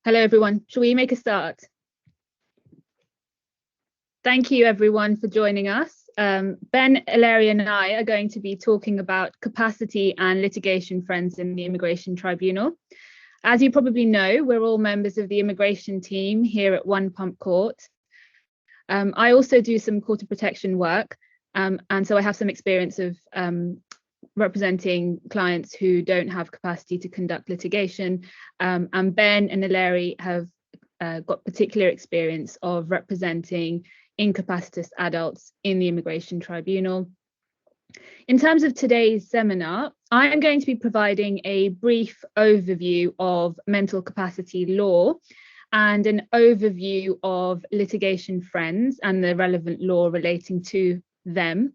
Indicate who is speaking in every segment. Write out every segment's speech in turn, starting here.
Speaker 1: Hello, everyone. Shall we make a start? Thank you, everyone, for joining us. Ben, Ilaria, and I are going to be talking about capacity and litigation friends in the Immigration Tribunal. As you probably know, we're all members of the immigration team here at One Pump Court. I also do some court of protection work, and so I have some experience of representing clients who don't have capacity to conduct litigation, and Ben and Ilaria have got particular experience of representing incapacitous adults in the Immigration Tribunal. In terms of today's seminar, I am going to be providing a brief overview of mental capacity law and an overview of litigation friends and the relevant law relating to them.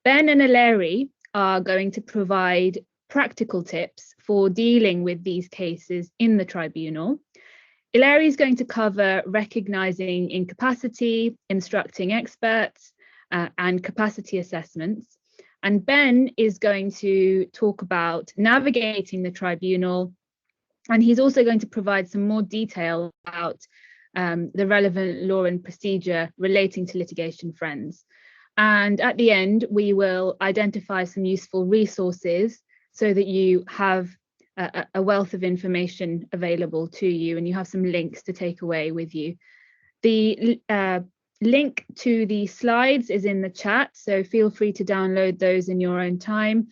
Speaker 1: Ben and Ilaria are going to provide practical tips for dealing with these cases in the tribunal. Ilaria is going to cover recognising incapacity, instructing experts, and capacity assessments. And Ben is going to talk about navigating the tribunal, and he's also going to provide some more detail about the relevant law and procedure relating to litigation friends. And at the end, we will identify some useful resources so that you have a wealth of information available to you, and you have some links to take away with you. The link to the slides is in the chat, so feel free to download those in your own time.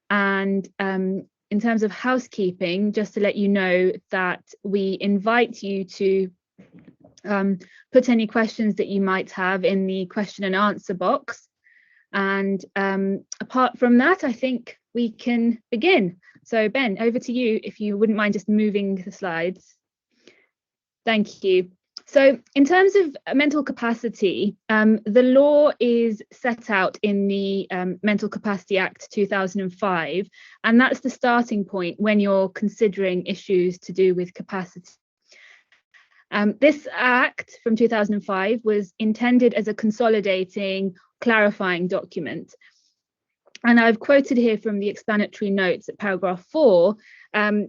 Speaker 1: And in terms of housekeeping, just to let you know that we invite you to put any questions that you might have in the question and answer box. And apart from that, I think we can begin. So Ben, over to you, if you wouldn't mind just moving the slides. Thank you. So in terms of mental capacity, the law is set out in the Mental Capacity Act 2005, and that's the starting point when you're considering issues to do with capacity. This Act from 2005 was intended as a consolidating, clarifying document. And I've quoted here from the explanatory notes at paragraph 4,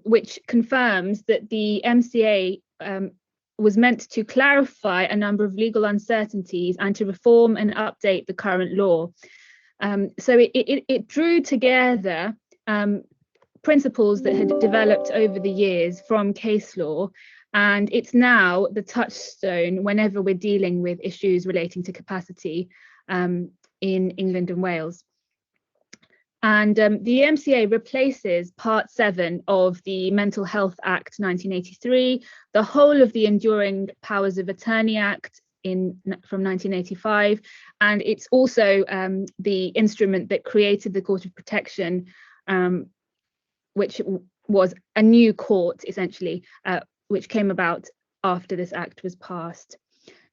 Speaker 1: which confirms that the MCA was meant to clarify a number of legal uncertainties and to reform and update the current law. So it drew together principles that had developed over the years from case law, and it's now the touchstone whenever we're dealing with issues relating to capacity in England and Wales. And the MCA replaces Part 7 of the Mental Health Act 1983, the whole of the Enduring Powers of Attorney Act from 1985, and it's also the instrument that created the Court of Protection, which was a new court, essentially, which came about after this Act was passed.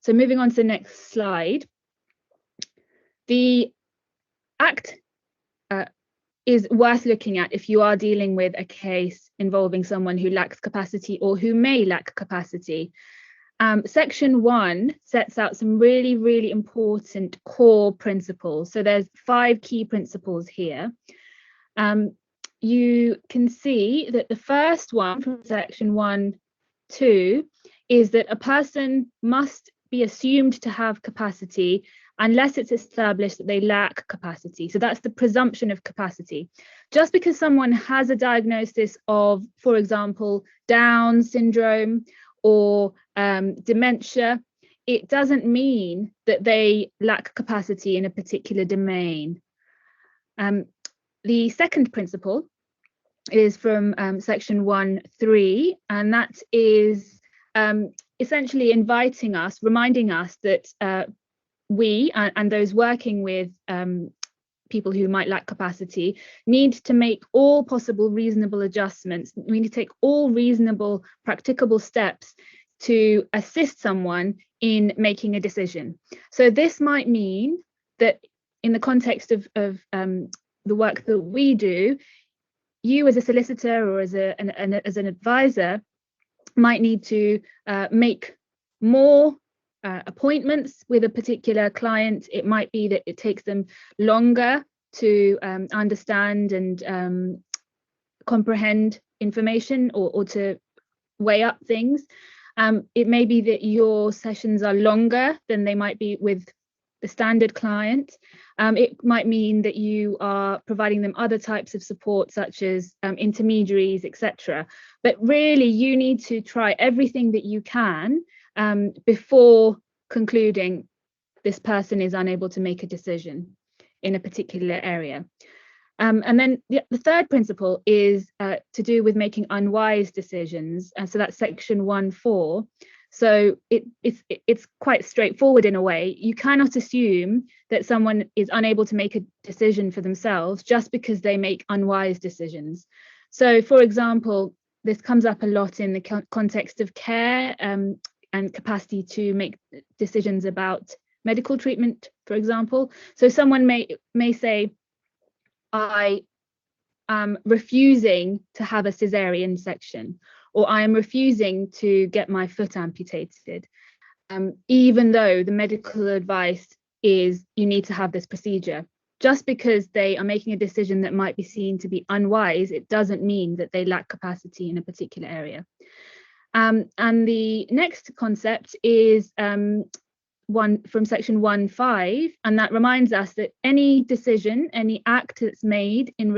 Speaker 1: So moving on to the next slide. The Act is worth looking at if you are dealing with a case involving someone who lacks capacity or who may lack capacity. Section 1 sets out some really, really important core principles. So there's 5 key principles here. You can see that the first one from section 1(2) is that a person must be assumed to have capacity unless it's established that they lack capacity. So that's the presumption of capacity. Just because someone has a diagnosis of, for example, Down syndrome or dementia, it doesn't mean that they lack capacity in a particular domain. The second principle is from section 1(3), and that is essentially inviting us, reminding us that we and those working with people who might lack capacity need to make all possible reasonable adjustments. We need to take all reasonable, practicable steps to assist someone in making a decision. So this might mean that in the context of the work that we do, you as a solicitor or as an advisor might need to make more appointments with a particular client. It might be that it takes them longer to understand and comprehend information or to weigh up things. It may be that your sessions are longer than they might be with the standard client. It might mean that you are providing them other types of support, such as intermediaries, etc. But really, you need to try everything that you can before concluding this person is unable to make a decision in a particular area. And then the third principle is to do with making unwise decisions. And so that's section 1.4. So it's quite straightforward in a way. You cannot assume that someone is unable to make a decision for themselves just because they make unwise decisions. So, for example, this comes up a lot in the context of care and capacity to make decisions about medical treatment, for example. So someone may say, I am refusing to have a cesarean section, or I am refusing to get my foot amputated, even though the medical advice is you need to have this procedure. Just because they are making a decision that might be seen to be unwise, it doesn't mean that they lack capacity in a particular area. And the next concept is one from section 1.5, and that reminds us that any decision, any act that's made in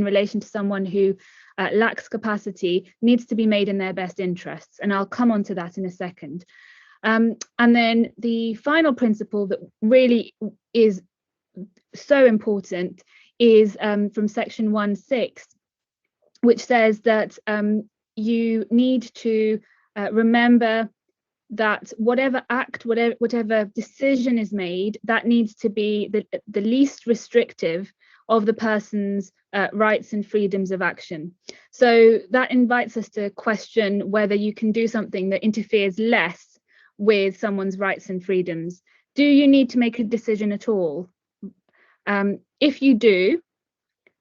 Speaker 1: relation to someone who lacks capacity needs to be made in their best interests, and I'll come on to that in a second. And then the final principle that really is so important is from section 1.6, which says that you need to remember that whatever act, whatever decision is made, that needs to be the least restrictive of the person's rights and freedoms of action. So that invites us to question whether you can do something that interferes less with someone's rights and freedoms. Do you need to make a decision at all? If you do,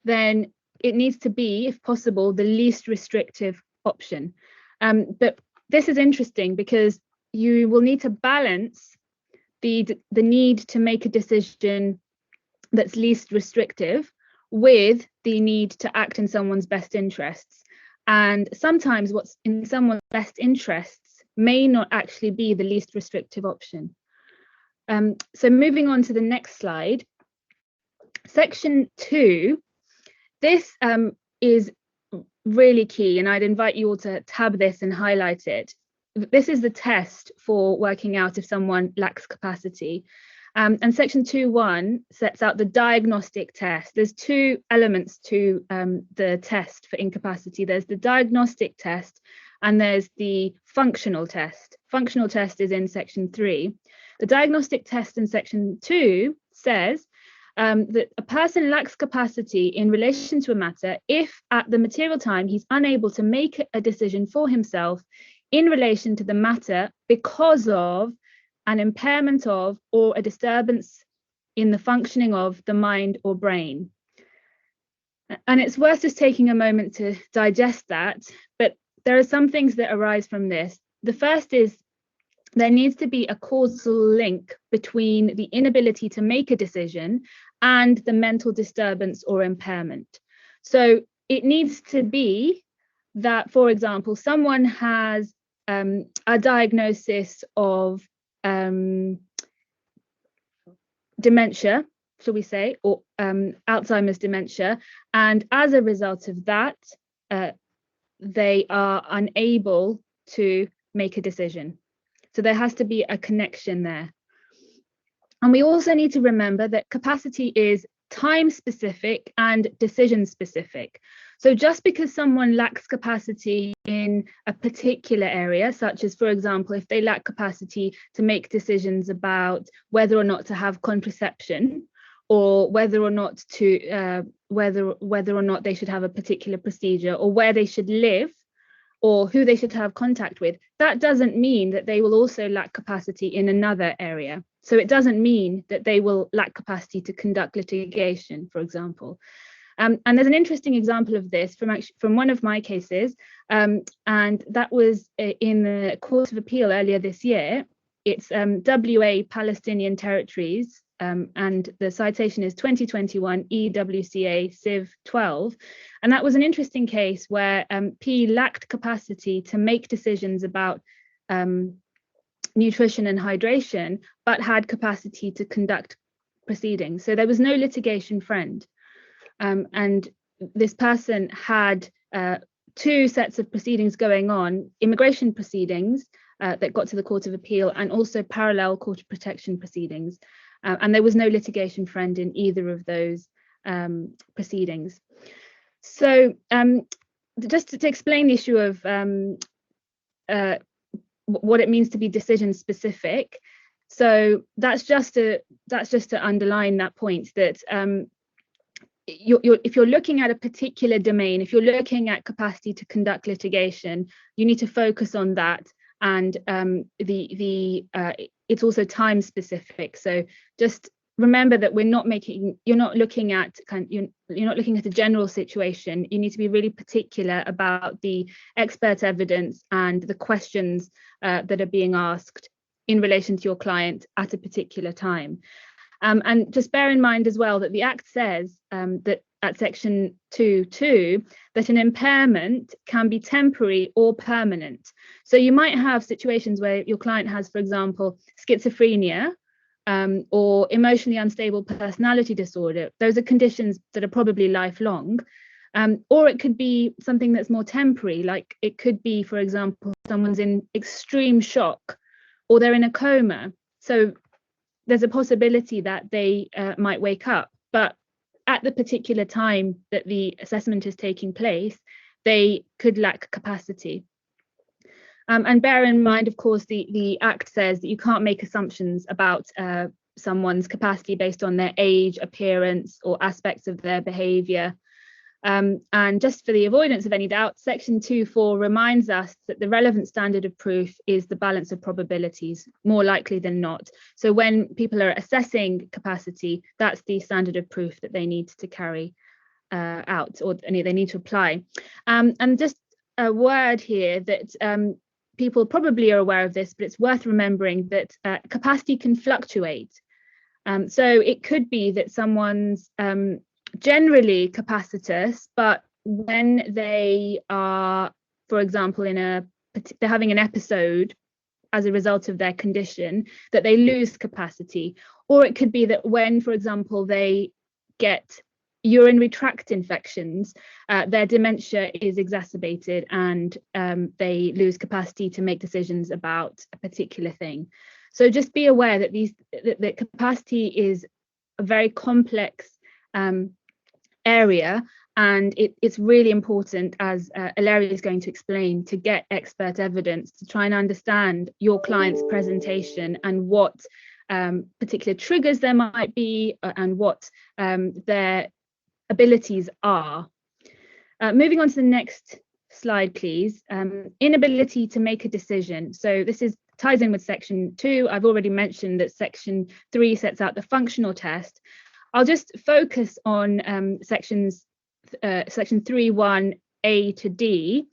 Speaker 1: then it needs to be, if possible, the least restrictive option. But this is interesting because you will need to balance the need to make a decision that's least restrictive with the need to act in someone's best interests. And sometimes what's in someone's best interests may not actually be the least restrictive option. So moving on to the next slide, section 2, this is really key, and I'd invite you all to tab this and highlight it. This is the test for working out if someone lacks capacity. And section 2.1 sets out the diagnostic test. There's two elements to the test for incapacity. There's the diagnostic test and there's the functional test. Functional test is in section 3. The diagnostic test in section 2 says that a person lacks capacity in relation to a matter if at the material time he's unable to make a decision for himself in relation to the matter because of an impairment of or a disturbance in the functioning of the mind or brain. And it's worth just taking a moment to digest that, but there are some things that arise from this. The first is there needs to be a causal link between the inability to make a decision and the mental disturbance or impairment. So it needs to be that, for example, someone has a diagnosis of dementia, shall we say, or Alzheimer's dementia, and as a result of that, they are unable to make a decision. So there has to be a connection there. And we also need to remember that capacity is time specific and decision specific. So just because someone lacks capacity in a particular area, such as, for example, if they lack capacity to make decisions about whether or not to have contraception, or whether or not to whether or not they should have a particular procedure, or where they should live, or who they should have contact with, that doesn't mean that they will also lack capacity in another area. So it doesn't mean that they will lack capacity to conduct litigation, for example. And there's an interesting example of this from one of my cases, and that was in the Court of Appeal earlier this year. It's WA Palestinian Territories and the citation is 2021 EWCA Civ 12. And that was an interesting case where P lacked capacity to make decisions about nutrition and hydration, but had capacity to conduct proceedings. So there was no litigation friend. And this person had two sets of proceedings going on, immigration proceedings that got to the Court of Appeal, and also parallel court of protection proceedings. And there was no litigation friend in either of those proceedings. So just to explain the issue of what it means to be decision specific. So that's just to underline that point that if you're looking at a particular domain, if you're looking at capacity to conduct litigation, you need to focus on that. And it's also time specific. So just remember that you're not looking at a general situation. You need to be really particular about the expert evidence and the questions that are being asked in relation to your client at a particular time. And just bear in mind as well that the Act says that at section 2.2 that an impairment can be temporary or permanent. So you might have situations where your client has, for example, schizophrenia or emotionally unstable personality disorder. Those are conditions that are probably lifelong. Or it could be something that's more temporary, like it could be, for example, someone's in extreme shock or they're in a coma. So there's a possibility that they might wake up, but at the particular time that the assessment is taking place, they could lack capacity. And bear in mind, of course, the Act says that you can't make assumptions about someone's capacity based on their age, appearance, or aspects of their behaviour. And just for the avoidance of any doubt, section 2.4 reminds us that the relevant standard of proof is the balance of probabilities, more likely than not. So when people are assessing capacity, that's the standard of proof that they need to carry out, or they need to apply. And just a word here that people probably are aware of this, but it's worth remembering that capacity can fluctuate. So it could be that someone's generally capacitous, but when they are, for example, they're having an episode as a result of their condition, that they lose capacity. Or it could be that when, for example, they get urinary tract infections, their dementia is exacerbated and they lose capacity to make decisions about a particular thing. So just be aware that that capacity is a very complex area, and it's really important, as Ilaria is going to explain, to get expert evidence to try and understand your client's presentation and what particular triggers there might be and what their abilities are. Moving on to the next slide, please. Inability to make a decision. So this ties in with section 2. I've already mentioned that section 3 sets out the functional test. I'll just focus on section 3.1a to D.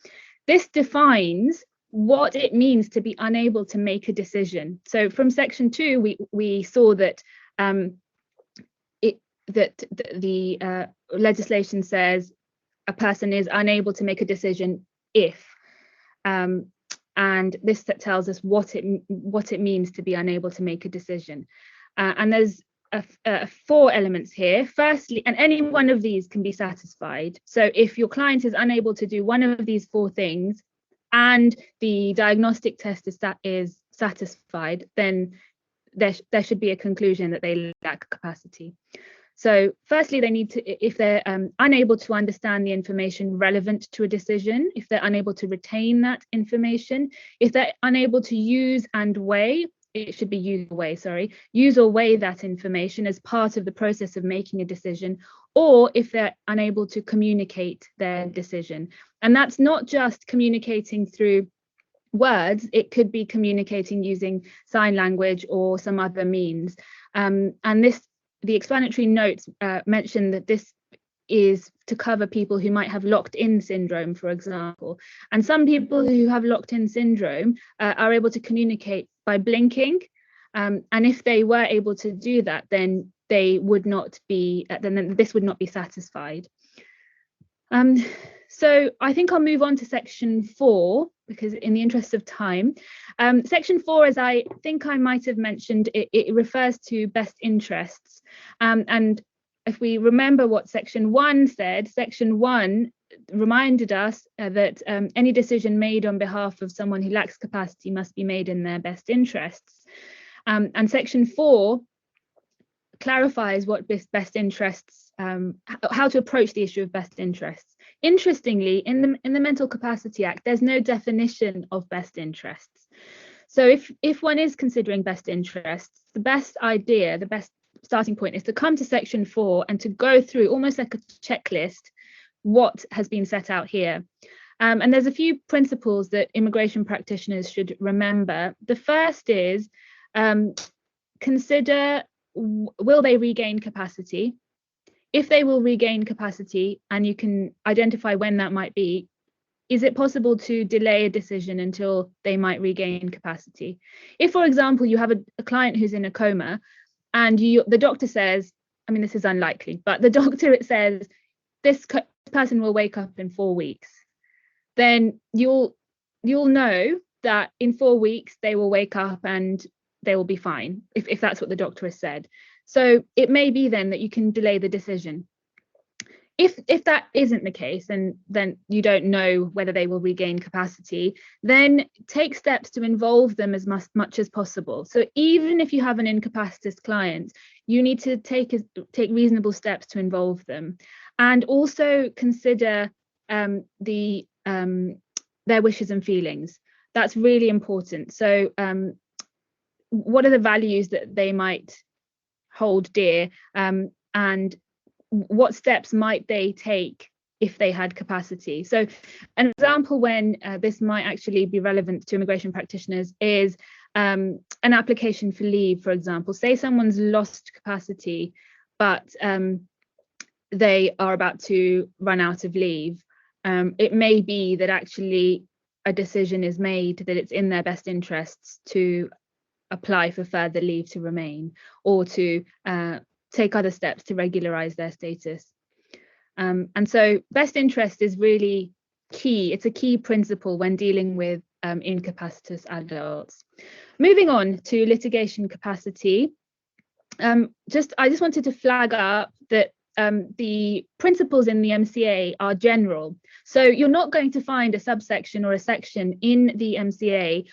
Speaker 1: This defines what it means to be unable to make a decision. So from section 2, we saw that the legislation says a person is unable to make a decision if, and this tells us what it means to be unable to make a decision. And there's 4 elements here. Firstly, and any one of these can be satisfied. So if your client is unable to do one of these 4 things and the diagnostic test is satisfied, then there should be a conclusion that they lack capacity. So firstly, they need to, if they're unable to understand the information relevant to a decision, if they're unable to retain that information, if they're unable to use and weigh, it should be use or weigh that information as part of the process of making a decision, or if they're unable to communicate their decision. And that's not just communicating through words, it could be communicating using sign language or some other means. And the explanatory notes mention that this is to cover people who might have locked-in syndrome, for example. And some people who have locked-in syndrome are able to communicate by blinking, And if they were able to do that, then they would not be, then this would not be satisfied. So I think I'll move on to section 4, because in the interest of time, section 4, as I think I might have mentioned, it refers to best interests. And if we remember what section 1 said, section 1 reminded us that any decision made on behalf of someone who lacks capacity must be made in their best interests. And section 4 clarifies what best interests, how to approach the issue of best interests. Interestingly, in the Mental Capacity Act, there's no definition of best interests. So if one is considering best interests, the best idea, the best starting point is to come to section 4 and to go through almost like a checklist what has been set out here. And there's a few principles that immigration practitioners should remember. The first is consider, will they regain capacity? If they will regain capacity, and you can identify when that might be, is it possible to delay a decision until they might regain capacity? If, for example, you have a client who's in a coma and the doctor says, I mean, this is unlikely, but the doctor says, this person will wake up in 4 weeks, then you'll know that in 4 weeks they will wake up and they will be fine, if that's what the doctor has said. So it may be then that you can delay the decision. If that isn't the case, and then you don't know whether they will regain capacity, then take steps to involve them as much as possible. So even if you have an incapacitous client, you need to take reasonable steps to involve them, and also consider their wishes and feelings. That's really important. So what are the values that they might hold dear, and what steps might they take if they had capacity? So an example when this might actually be relevant to immigration practitioners is an application for leave, for example. Say someone's lost capacity, but they are about to run out of leave. It may be that actually a decision is made that it's in their best interests to apply for further leave to remain, or to take other steps to regularize their status. And so best interest is really key. It's a key principle when dealing with incapacitous adults. Moving on to litigation capacity, I just wanted to flag up that the principles in the MCA are general. So you're not going to find a subsection or a section in the MCA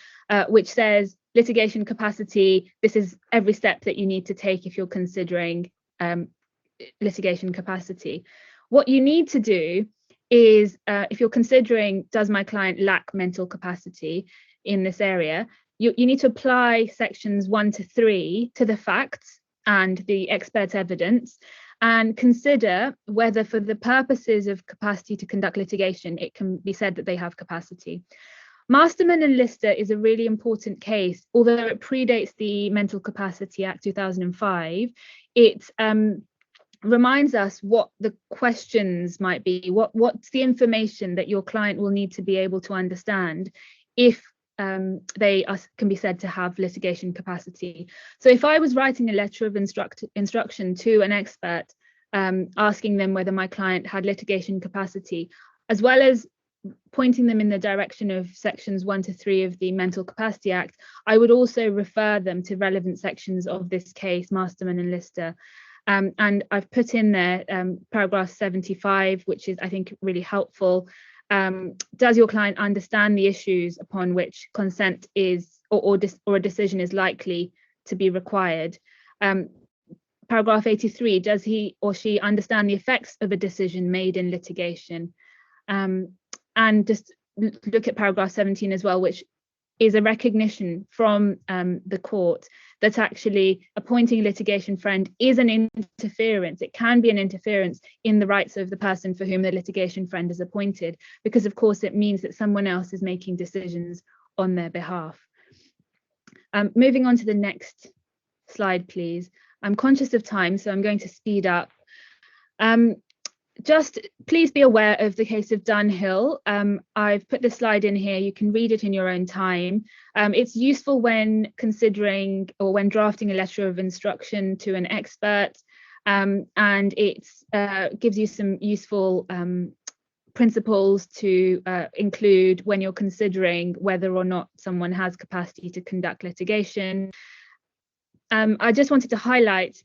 Speaker 1: which says litigation capacity, this is every step that you need to take if you're considering litigation capacity. What you need to do is, if you're considering, does my client lack mental capacity in this area, you need to apply sections 1 to 3 to the facts and the expert evidence, and consider whether for the purposes of capacity to conduct litigation, it can be said that they have capacity. Masterman and Lister is a really important case. Although it predates the Mental Capacity Act 2005, it reminds us what the questions might be, what's the information that your client will need to be able to understand if they can be said to have litigation capacity. So if I was writing a letter of instruction to an expert asking them whether my client had litigation capacity, as well as pointing them in the direction of sections 1 to 3 of the Mental Capacity Act, I would also refer them to relevant sections of this case, Masterman and Lister. And I've put in there paragraph 75, which is, I think, really helpful. Does your client understand the issues upon which consent is or a decision is likely to be required? Paragraph 83, does he or she understand the effects of a decision made in litigation? And just look at paragraph 17 as well, which is a recognition from the court that actually appointing a litigation friend is an interference. It can be an interference in the rights of the person for whom the litigation friend is appointed, because of course it means that someone else is making decisions on their behalf. Moving on to the next slide, please. I'm conscious of time, so I'm going to speed up. just please be aware of the case of Dunhill. I've put this slide in here. You can read it in your own time. It's useful when considering or when drafting a letter of instruction to an expert, and it gives you some useful principles to include when you're considering whether or not someone has capacity to conduct litigation. I just wanted to highlight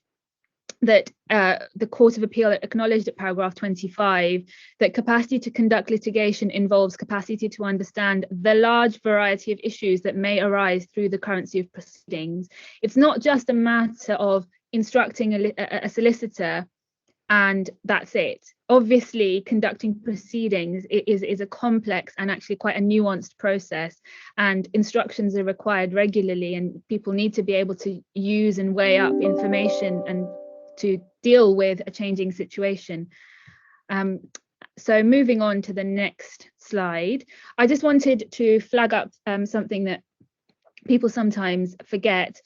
Speaker 1: that the Court of Appeal acknowledged at paragraph 25 that capacity to conduct litigation involves capacity to understand the large variety of issues that may arise through the currency of proceedings. It's not just a matter of instructing a solicitor and that's it. Obviously, conducting proceedings is a complex and actually quite a nuanced process, and instructions are required regularly, and people need to be able to use and weigh up information and to deal with a changing situation. So moving on to the next slide, I just wanted to flag up something that people sometimes forget.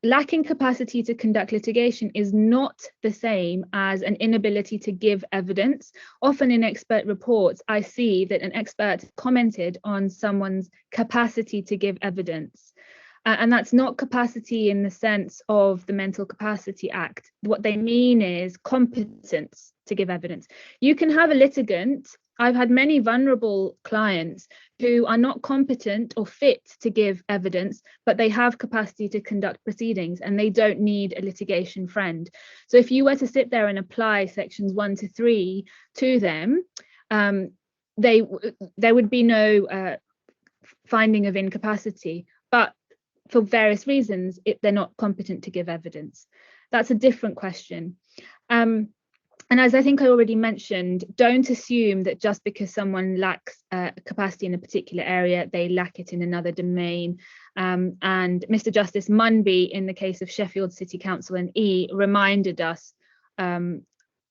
Speaker 1: Lacking capacity to conduct litigation is not the same as an inability to give evidence. Often in expert reports, I see that an expert commented on someone's capacity to give evidence. And that's not capacity in the sense of the Mental Capacity Act. What they mean is competence to give evidence. You can have a litigant. I've had many vulnerable clients who are not competent or fit to give evidence, but they have capacity to conduct proceedings and they don't need a litigation friend. So if you were to sit there and apply sections 1 to 3 to them, there would be no finding of incapacity, but for various reasons, they're not competent to give evidence. That's a different question. And as I think I already mentioned, don't assume that just because someone lacks capacity in a particular area, they lack it in another domain. And Mr. Justice Munby, in the case of Sheffield City Council and E, reminded us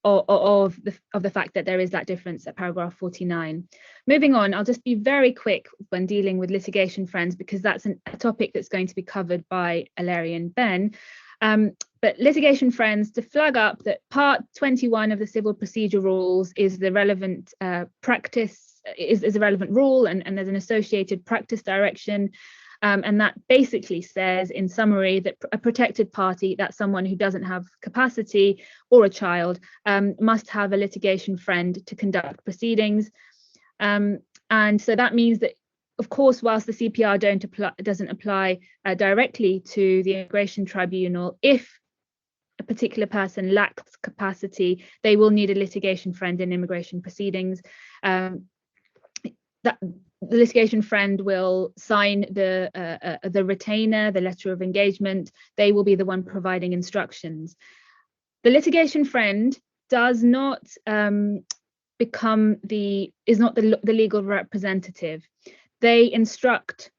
Speaker 1: of the fact that there is that difference at paragraph 49. Moving on, I'll just be very quick when dealing with litigation friends, because that's a topic that's going to be covered by Ellery and Ben. But litigation friends, to flag up that part 21 of the civil procedure rules is the relevant practice, is a relevant rule, and there's an associated practice direction. And that basically says, in summary, that a protected party, that's someone who doesn't have capacity or a child, must have a litigation friend to conduct proceedings. And so that means that, of course, whilst the CPR doesn't apply directly to the Immigration Tribunal, if a particular person lacks capacity, they will need a litigation friend in immigration proceedings. The litigation friend will sign the retainer, the letter of engagement. They will be the one providing instructions. The litigation friend does not become the legal representative. They instruct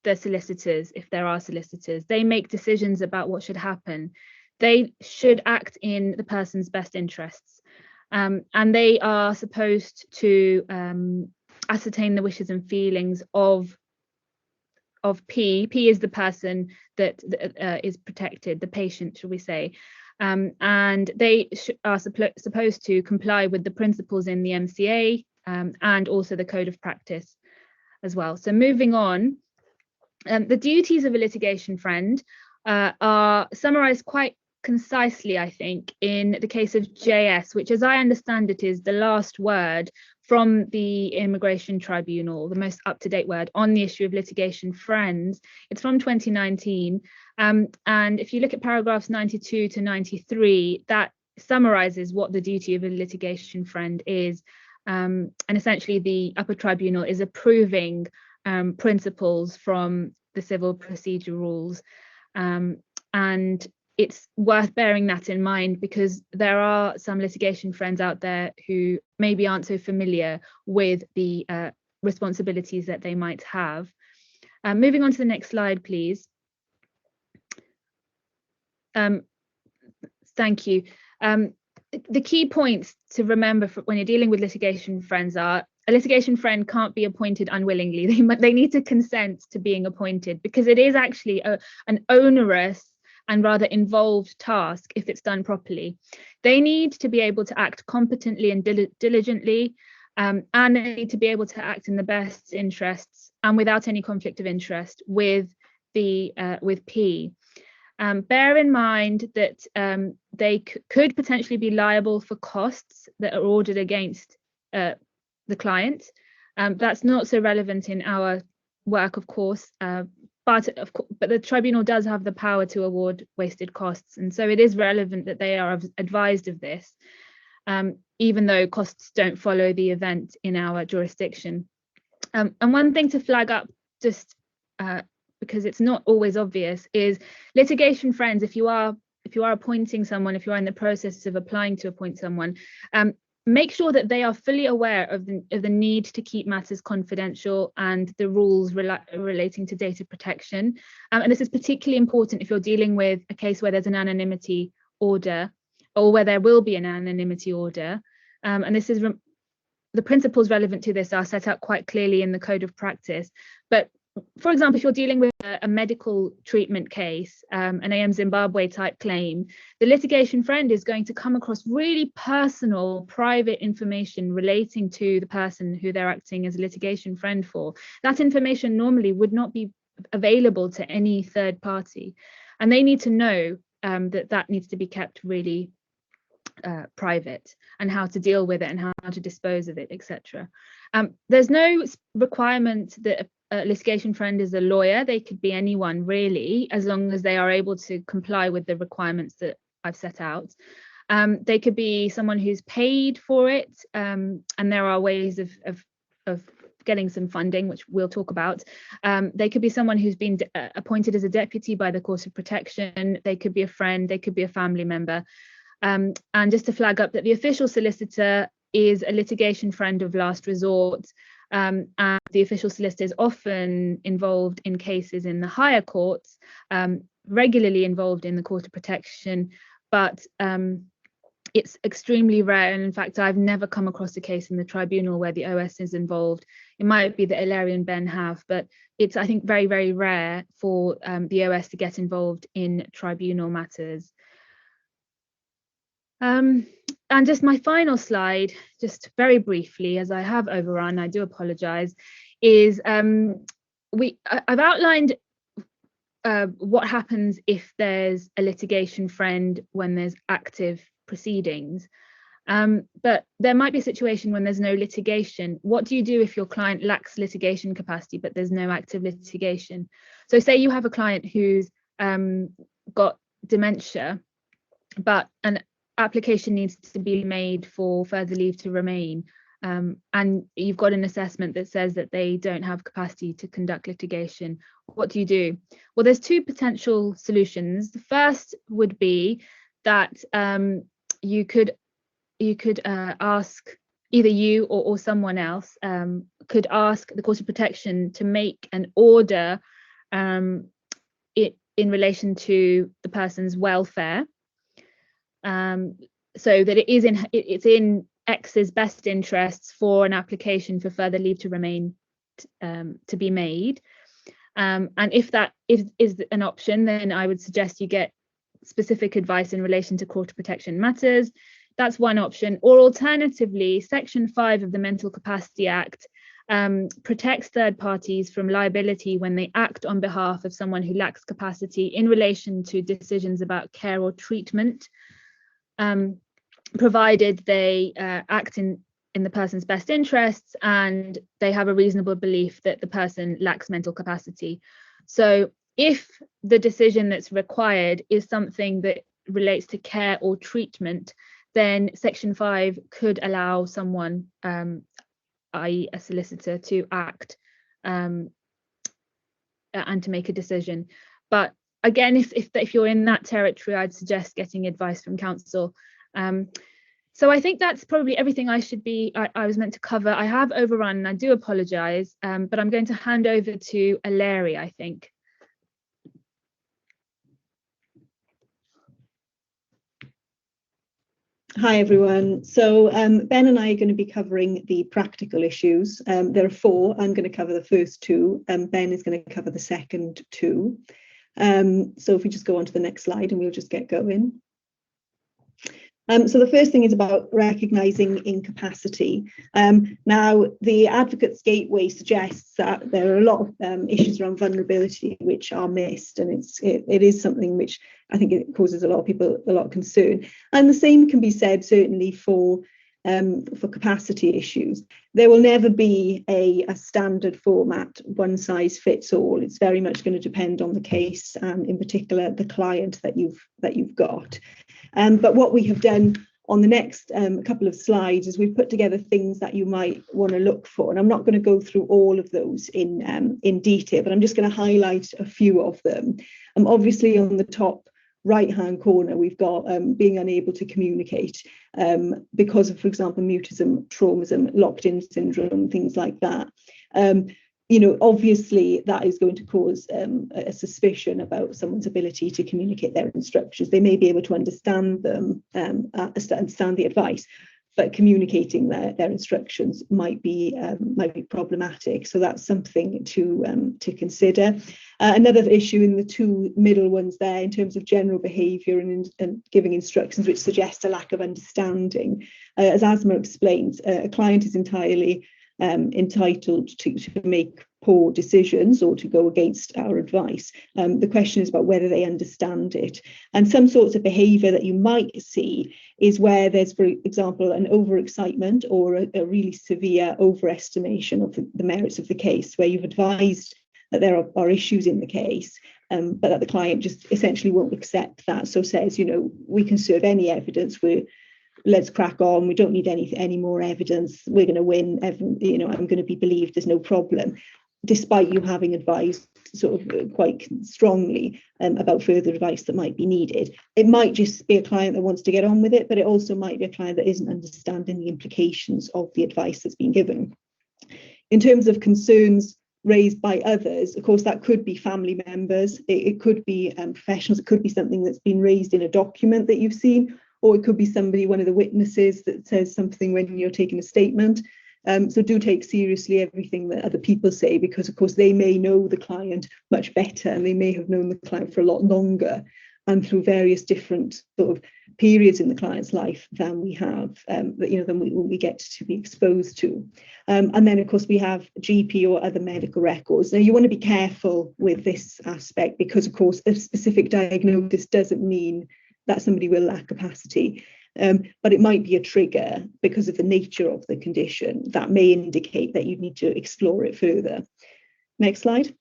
Speaker 1: the solicitors, if there are solicitors. They make decisions about what should happen. They should act in the person's best interests. And they are supposed to ascertain the wishes and feelings of P. P is the person that is protected, the patient, shall we say. And they are supposed to comply with the principles in the MCA and also the Code of Practice as well. So moving on, the duties of a litigation friend are summarised quite concisely, I think, in the case of JS, which, as I understand it, is the last word from the Immigration Tribunal, the most up-to-date word on the issue of litigation friends. It's from 2019. And if you look at paragraphs 92 to 93, that summarises what the duty of a litigation friend is. And essentially, the upper tribunal is approving principles from the civil procedure rules. And it's worth bearing that in mind, because there are some litigation friends out there who maybe aren't so familiar with the responsibilities that they might have. Moving on to the next slide, please. Thank you. The key points to remember when you're dealing with litigation friends are: a litigation friend can't be appointed unwillingly. They need to consent to being appointed, because it is actually an onerous and rather involved task if it's done properly. They need to be able to act competently and diligently, and they need to be able to act in the best interests and without any conflict of interest with P. Bear in mind that they could potentially be liable for costs that are ordered against the client. That's not so relevant in our work, of course, but the tribunal does have the power to award wasted costs, and so it is relevant that they are advised of this, even though costs don't follow the event in our jurisdiction. And one thing to flag up, just because it's not always obvious, is litigation friends. If you are appointing someone, if you are in the process of applying to appoint someone, make sure that they are fully aware of the need to keep matters confidential and the rules relating to data protection. And this is particularly important if you're dealing with a case where there's an anonymity order, or where there will be an anonymity order. And this is the principles relevant to this are set out quite clearly in the Code of Practice. But for example, if you're dealing with a medical treatment case, an AM Zimbabwe type claim, the litigation friend is going to come across really personal, private information relating to the person who they're acting as a litigation friend for. That information normally would not be available to any third party, and they need to know that needs to be kept really private, and how to deal with it and how to dispose of it, etc. There's no requirement that a litigation friend is a lawyer. They could be anyone really, as long as they are able to comply with the requirements that I've set out. They could be someone who's paid for it, and there are ways of getting some funding, which we'll talk about. They could be someone who's been appointed as a deputy by the Court of Protection. They could be a friend, they could be a family member. And just to flag up that the official solicitor is a litigation friend of last resort, and the official solicitor is often involved in cases in the higher courts, regularly involved in the Court of Protection, but it's extremely rare. And in fact, I've never come across a case in the tribunal where the OS is involved. It might be that Ilaria and Ben have, but it's, I think, very, very rare for the OS to get involved in tribunal matters. And just my final slide, just very briefly, as I have overrun, I do apologise, is I've outlined what happens if there's a litigation friend when there's active proceedings. But there might be a situation when there's no litigation. What do you do if your client lacks litigation capacity, but there's no active litigation? So say you have a client who's got dementia, but an application needs to be made for further leave to remain, and you've got an assessment that says that they don't have capacity to conduct litigation. What do you do? Well, there's two potential solutions. The first would be that you could ask, either you or someone else could ask the Court of Protection to make an order in relation to the person's welfare, so that it's in X's best interests for an application for further leave to remain to be made. And if that is an option, then I would suggest you get specific advice in relation to Court of Protection matters. That's one option. Or alternatively, Section 5 of the Mental Capacity Act protects third parties from liability when they act on behalf of someone who lacks capacity in relation to decisions about care or treatment, provided they act in the person's best interests and they have a reasonable belief that the person lacks mental capacity. So if the decision that's required is something that relates to care or treatment, then Section 5 could allow someone, i.e. a solicitor, to act and to make a decision. But again, if you're in that territory, I'd suggest getting advice from counsel. So I think that's probably everything I was meant to cover. I have overrun and I do apologise, but I'm going to hand over to Ilaria, I think.
Speaker 2: Hi everyone. So Ben and I are going to be covering the practical issues. There are four. I'm going to cover the first two, and Ben is going to cover the second two. So if we just go on to the next slide and we'll just get going. So the first thing is about recognising incapacity. Now, the Advocates Gateway suggests that there are a lot of issues around vulnerability which are missed, and it is something which I think it causes a lot of people a lot of concern. And the same can be said certainly for capacity issues. There will never be a standard format, one size fits all. It's very much going to depend on the case, and in particular the client that you've got. But what we have done on the next couple of slides is we've put together things that you might want to look for. And I'm not going to go through all of those in detail, but I'm just going to highlight a few of them. Obviously, on the top right-hand corner, we've got being unable to communicate because of, for example, mutism, traumatism, locked-in syndrome, things like that. Obviously that is going to cause a suspicion about someone's ability to communicate their instructions. They may be able to understand them, understand the advice, but communicating their instructions might be problematic. So that's something to consider. Another issue in the two middle ones there, in terms of general behaviour and giving instructions, which suggests a lack of understanding. As Asma explains, a client is entirely entitled to make poor decisions or to go against our advice. The question is about whether they understand it. And some sorts of behaviour that you might see is where there's, for example, an overexcitement or a really severe overestimation of the merits of the case, where you've advised that there are issues in the case, but that the client just essentially won't accept that. So says, we can serve any evidence, let's crack on, we don't need any more evidence, we're going to win, I'm going to be believed, there's no problem, despite you having advised sort of quite strongly about further advice that might be needed. It might just be a client that wants to get on with it, but it also might be a client that isn't understanding the implications of the advice that's been given. In terms of concerns raised by others, of course, that could be family members, it could be professionals, it could be something that's been raised in a document that you've seen, or it could be somebody, one of the witnesses, that says something when you're taking a statement. So do take seriously everything that other people say, because of course they may know the client much better, and they may have known the client for a lot longer and through various different sort of periods in the client's life than we have, than we get to be exposed to. And then of course we have GP or other medical records. Now you want to be careful with this aspect, because of course a specific diagnosis doesn't mean that somebody will lack capacity, but it might be a trigger because of the nature of the condition that may indicate that you need to explore it further. Next slide.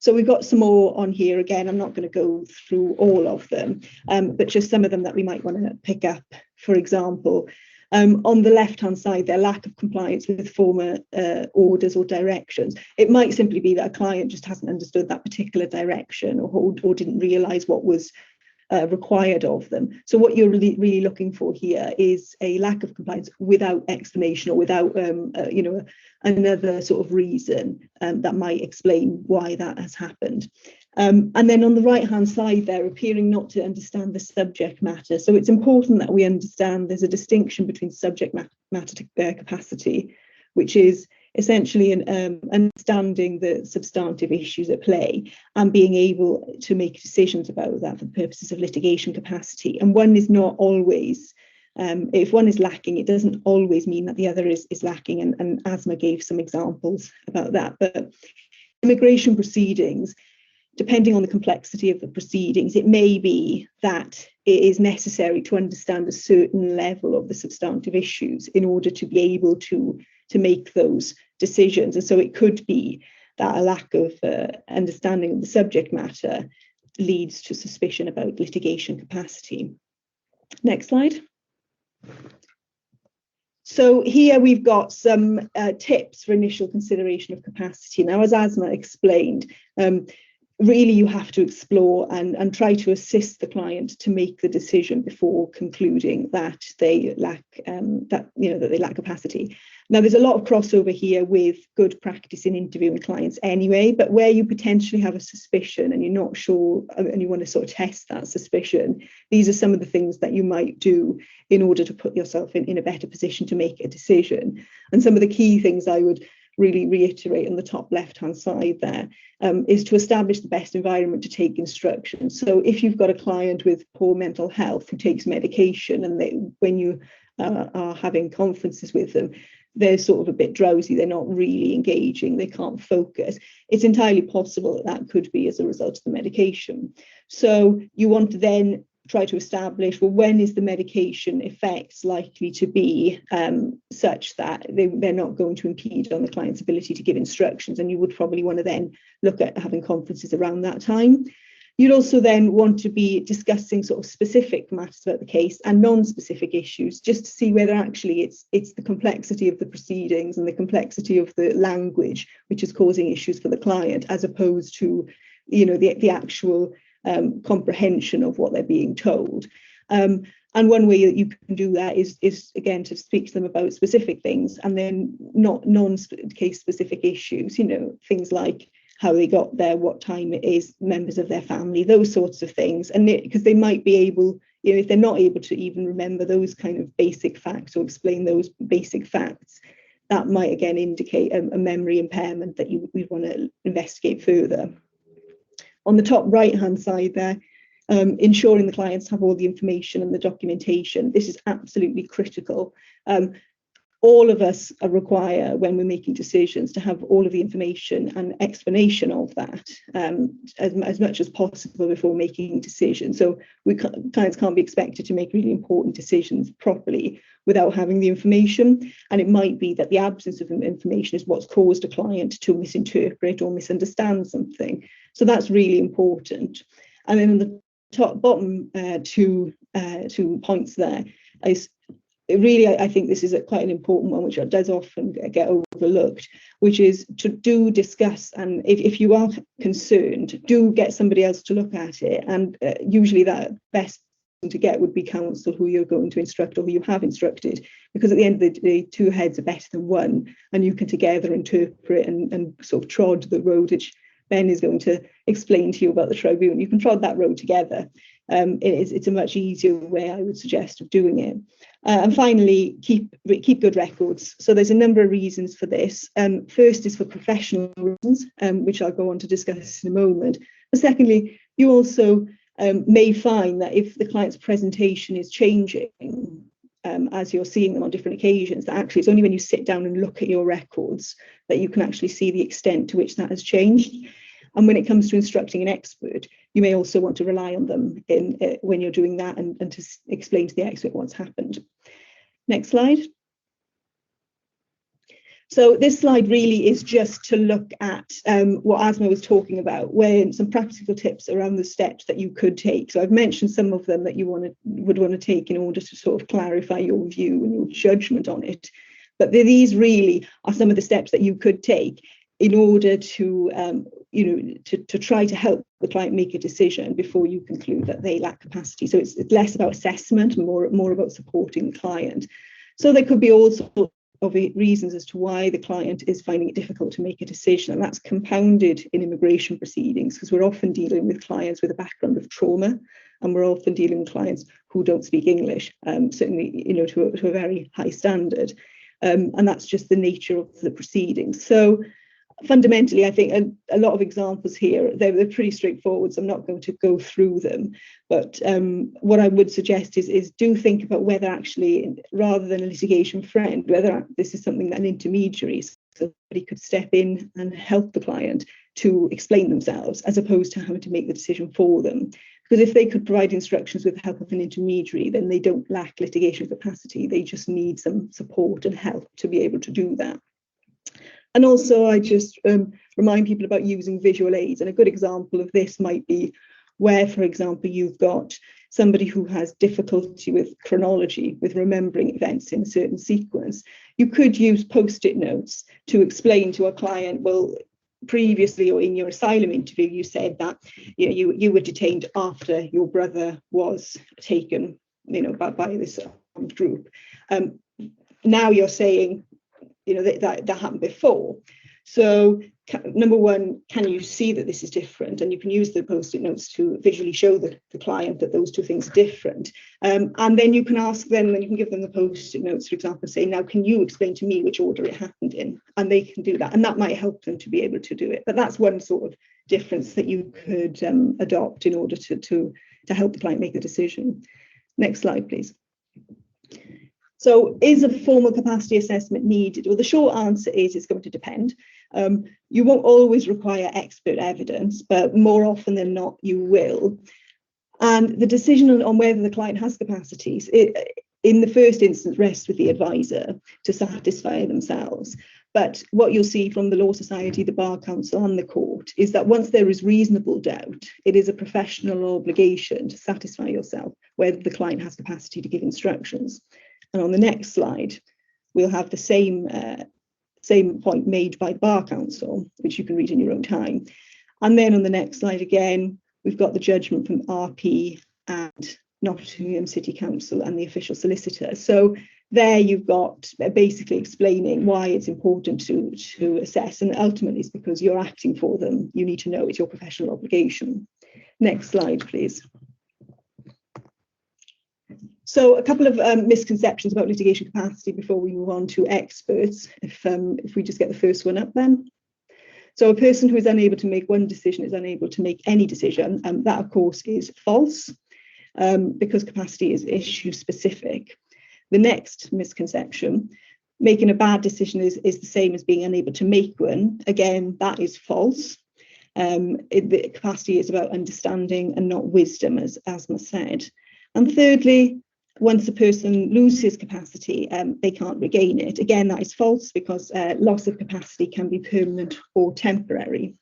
Speaker 2: So we've got some more on here. Again, I'm not going to go through all of them, but just some of them that we might want to pick up. For example, on the left-hand side, their lack of compliance with former orders or directions. It might simply be that a client just hasn't understood that particular direction, or didn't realise what was required of them. So what you're really looking for here is a lack of compliance without explanation, or without another sort of reason that might explain why that has happened. And then on the right-hand side, they're appearing not to understand the subject matter. So it's important that we understand there's a distinction between subject matter capacity, which is essentially understanding the substantive issues at play and being able to make decisions about that for the purposes of litigation capacity. And one is not always, if one is lacking, it doesn't always mean that the other is lacking. And Asma gave some examples about that. But immigration proceedings, depending on the complexity of the proceedings, it may be that it is necessary to understand a certain level of the substantive issues in order to be able to make those decisions. And so it could be that a lack of understanding of the subject matter leads to suspicion about litigation capacity. Next slide. So here we've got some tips for initial consideration of capacity. Now, as Asma explained, really you have to explore and try to assist the client to make the decision before concluding that they lack that they lack capacity. Now, there's a lot of crossover here with good practice in interviewing clients anyway, but where you potentially have a suspicion and you're not sure and you want to sort of test that suspicion, these are some of the things that you might do in order to put yourself in a better position to make a decision. And some of the key things I would really reiterate on the top left-hand side there, is to establish the best environment to take instruction. So if you've got a client with poor mental health who takes medication, and when you are having conferences with them, they're sort of a bit drowsy, they're not really engaging, they can't focus, it's entirely possible that that could be as a result of the medication. So you want to then try to establish, well, when is the medication effects likely to be such that they're not going to impede on the client's ability to give instructions, and you would probably want to then look at having conferences around that time. You'd also then want to be discussing sort of specific matters about the case and non-specific issues, just to see whether actually it's the complexity of the proceedings and the complexity of the language which is causing issues for the client, as opposed to, you know, the actual comprehension of what they're being told. And one way that you can do that is again to speak to them about specific things, and then not non-case specific issues, you know, things like how they got there, what time it is, members of their family, those sorts of things. And because they might be able, you know, if they're not able to even remember those kind of basic facts or explain those basic facts, that might again indicate a memory impairment that we want to investigate further. On the top right-hand side there, ensuring the clients have all the information and the documentation. This is absolutely critical. All of us require, when we're making decisions, to have all of the information and explanation of that as much as possible before making decisions. So clients can't be expected to make really important decisions properly without having the information. And it might be that the absence of information is what's caused a client to misinterpret or misunderstand something. So that's really important. And then on the bottom two points there is, really, I think this is quite an important one, which does often get overlooked, which is to do discuss, and if you are concerned, do get somebody else to look at it. And usually that best thing to get would be counsel who you're going to instruct or who you have instructed, because at the end of the day, two heads are better than one, and you can together interpret and sort of trod the road which Ben is going to explain to you about the tribunal. You can trod that road together. It's a much easier way, I would suggest, of doing it. And finally, keep good records. So there's a number of reasons for this. First is for professional reasons, which I'll go on to discuss in a moment. But secondly, you also may find that if the client's presentation is changing as you're seeing them on different occasions, that actually it's only when you sit down and look at your records that you can actually see the extent to which that has changed. And when it comes to instructing an expert, you may also want to rely on them when you're doing that and to explain to the expert what's happened. Next slide. So this slide really is just to look at what Asma was talking about, where some practical tips around the steps that you could take. So I've mentioned some of them that you would want to take in order to sort of clarify your view and your judgment on it. But these really are some of the steps that you could take in order to, to try to help the client make a decision before you conclude that they lack capacity. So it's less about assessment and more about supporting the client. So there could be all sorts of reasons as to why the client is finding it difficult to make a decision, and that's compounded in immigration proceedings because we're often dealing with clients with a background of trauma, and we're often dealing with clients who don't speak English, certainly to a very high standard, and that's just the nature of the proceedings. So fundamentally, I think a lot of examples here, they're pretty straightforward, so I'm not going to go through them. But what I would suggest is do think about whether actually, rather than a litigation friend, whether this is something that an intermediary, somebody could step in and help the client to explain themselves, as opposed to having to make the decision for them. Because if they could provide instructions with the help of an intermediary, then they don't lack litigation capacity. They just need some support and help to be able to do that. And also, I just remind people about using visual aids. And a good example of this might be where, for example, you've got somebody who has difficulty with chronology, with remembering events in a certain sequence. You could use post-it notes to explain to a client, well, previously or in your asylum interview, you said that you were detained after your brother was taken, by this group. Now you're saying, that happened before. So number one, can you see that this is different? And you can use the post-it notes to visually show the client that those two things are different. And then you can ask them, and you can give them the post-it notes, for example, say, now, can you explain to me which order it happened in? And they can do that. And that might help them to be able to do it. But that's one sort of difference that you could adopt in order to help the client make a decision. Next slide, please. So is a formal capacity assessment needed? Well, the short answer is it's going to depend. You won't always require expert evidence, but more often than not, you will. And the decision on whether the client has capacities, in the first instance, rests with the advisor to satisfy themselves. But what you'll see from the Law Society, the Bar Council and the court is that once there is reasonable doubt, it is a professional obligation to satisfy yourself whether the client has capacity to give instructions. And on the next slide, we'll have the same point made by the Bar Council, which you can read in your own time. And then on the next slide again, we've got the judgment from RP and Nottingham City Council and the official solicitor. So there you've got basically explaining why it's important to assess, and ultimately it's because you're acting for them. You need to know it's your professional obligation. Next slide, please. So a couple of misconceptions about litigation capacity before we move on to experts, if we just get the first one up then. So a person who is unable to make one decision is unable to make any decision, and that of course is false, because capacity is issue specific. The next misconception, making a bad decision is the same as being unable to make one. Again, that is false. The capacity is about understanding and not wisdom, as Asma said. And thirdly, once a person loses capacity, they can't regain it. Again, that is false, because loss of capacity can be permanent or temporary.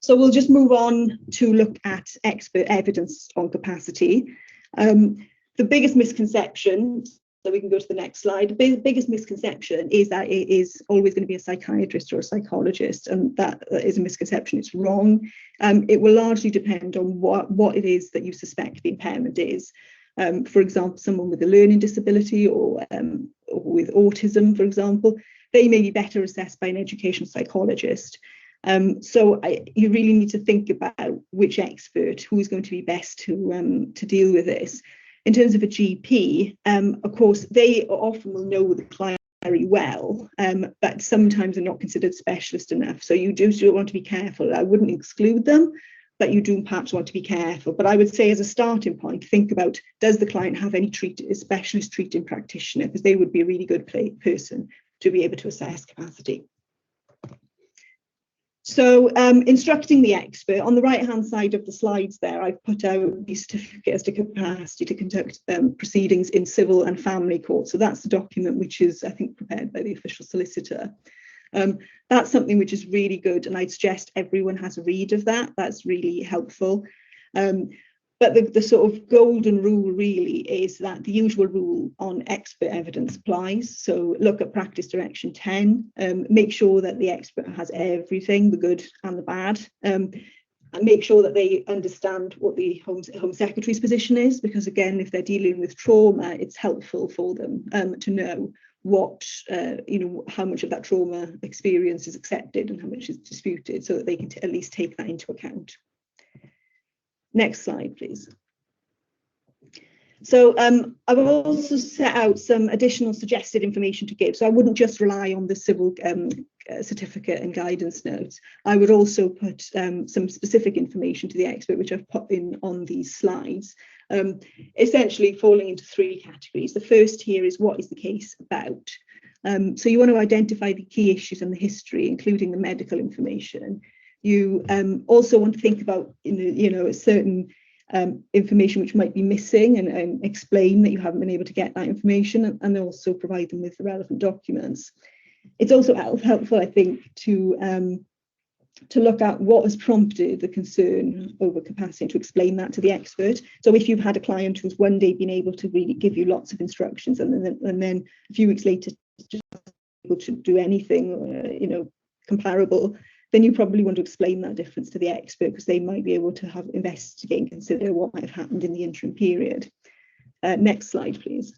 Speaker 2: So we'll just move on to look at expert evidence on capacity. The biggest misconception, so we can go to the next slide, the biggest misconception is that it is always going to be a psychiatrist or a psychologist, and that is a misconception. It's wrong. It will largely depend on what it is that you suspect the impairment is. For example, someone with a learning disability or with autism, for example, they may be better assessed by an educational psychologist. So you really need to think about which expert, who is going to be best to deal with this. In terms of a GP, of course, they often will know the client very well, but sometimes they're not considered specialist enough. So you do want to be careful. I wouldn't exclude them, but you do perhaps want to be careful. But I would say as a starting point, think about, does the client have any specialist treating practitioner? Because they would be a really good person to be able to assess capacity. So instructing the expert, on the right-hand side of the slides there, I've put out the certificate as to capacity to conduct proceedings in civil and family court. So that's the document which is, I think, prepared by the official solicitor. That's something which is really good, and I'd suggest everyone has a read of that. That's really helpful. But the sort of golden rule really is that the usual rule on expert evidence applies. So look at practice direction 10, make sure that the expert has everything, the good and the bad, and make sure that they understand what the Home Secretary's position is, because again, if they're dealing with trauma, it's helpful for them to know what, how much of that trauma experience is accepted and how much is disputed, so that they can at least take that into account. Next slide, please. So I've also set out some additional suggested information to give. So I wouldn't just rely on the civil certificate and guidance notes. I would also put some specific information to the expert, which I've put in on these slides, essentially falling into three categories. The first here is, what is the case about? So you want to identify the key issues and the history, including the medical information. You also want to think about, a certain information which might be missing, and explain that you haven't been able to get that information, and also provide them with the relevant documents. It's also helpful, I think, to look at what has prompted the concern over capacity, to explain that to the expert. So if you've had a client who's one day been able to really give you lots of instructions, and then a few weeks later just able to do anything, comparable, then you probably want to explain that difference to the expert, because they might be able to investigate and consider what might have happened in the interim period. Next slide, please.